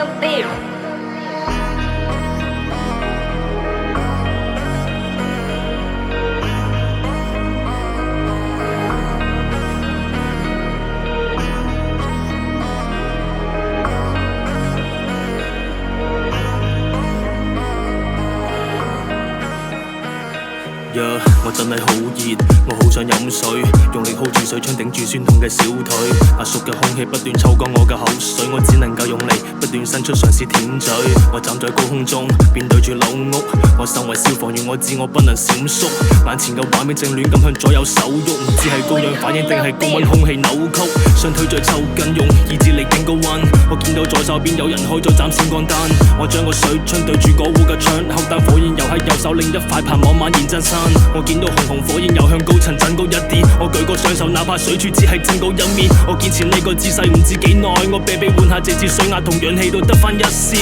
the beat.我真係好熱，我好想飲水，用力 hold 住水槍頂住酸痛嘅小腿，壓縮嘅空氣不斷抽乾我嘅口水，我只能夠用力不斷伸出嘗試舔嘴。我站在高空中，面對住樓屋，我身為消防員，我知我不能閃縮，眼前嘅畫面正亂咁向左右手喐，唔知係高氧反應定係高溫空氣扭曲，雙腿在抽筋，用意志力頂高溫。我見到左手邊有人開咗盞閃光燈，我將個水槍對住嗰戶嘅窗口，但火焰又喺右手另一塊棚網蔓延真身。我見到紅火焰又向高層增高一點，我舉個雙手，哪怕水柱只係增高一面。我堅持呢個姿勢唔知幾耐，我避換下這次水壓同氧氣都得返一絲。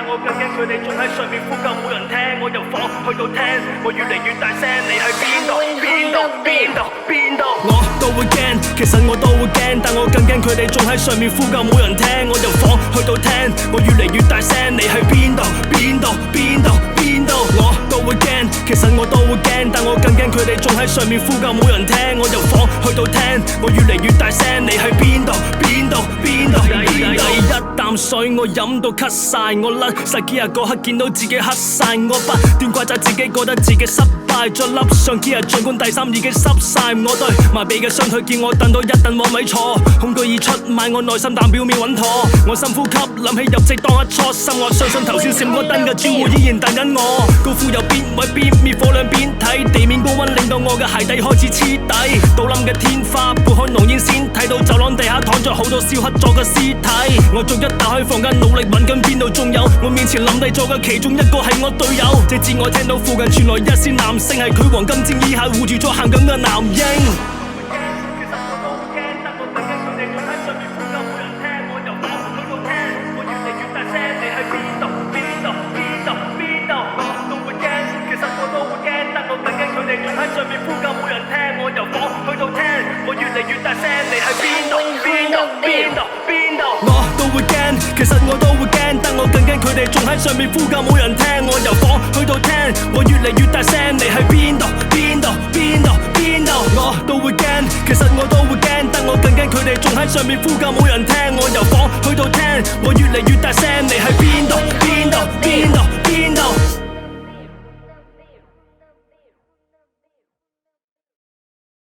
我更驚佢哋仲喺上面呼救冇人聽，我由房去到廳，我越嚟越大聲，你喺邊度？邊度？邊度？邊度？我都會驚，其實我都會驚，但我更驚佢哋仲喺上面呼救冇人聽，我由房去到廳，我越嚟越大聲，你喺邊度？邊度？邊度？邊度？我都會驚，其實我都會驚，但我更驚佢哋仲喺上面呼救冇人聽，我由房去到廳，我越嚟越大聲，你喺邊度？邊度？邊度？邊度？第一啖水我飲到咳晒，我甩晒幾日嗰刻見到自己黑晒，我不斷怪責自己，覺得自己失敗，再笠上幾日儘管第三已經濕晒，我對麻痹嘅雙腿叫我等到一等揾位坐，恐懼已出賣我內心，但表面穩妥，我深呼吸諗起入職當一初心，我相信頭先閃過燈嘅招呼依然等緊我，高呼由邊位邊滅火兩邊睇，地面高溫令到我嘅鞋底開始黐底，倒冧嘅天花撥開濃煙先睇到走廊地下躺着好多燒黑咗嘅屍體，我逐一打開房間努力揾緊邊度仲有，我面前冧低咗嘅其中一個係我隊友，直至我聽到附近傳來一線男聲，係佢黃金戰衣下護住咗行緊嘅男嬰。上面呼救冇人聽，我由房去到廳，我越嚟越大聲，你喺邊度？邊度？邊度？邊度？我都會驚，其實我都會驚，但我更驚佢哋仲喺上面呼救冇人聽，我由房去到廳，我越嚟越大聲，你喺邊度？邊度？邊度？邊度？我都會驚，其實我都會驚，但我更驚佢哋仲喺上面呼救冇人聽，我由房去到廳，我越嚟越大聲，你喺邊度？邊度？邊度？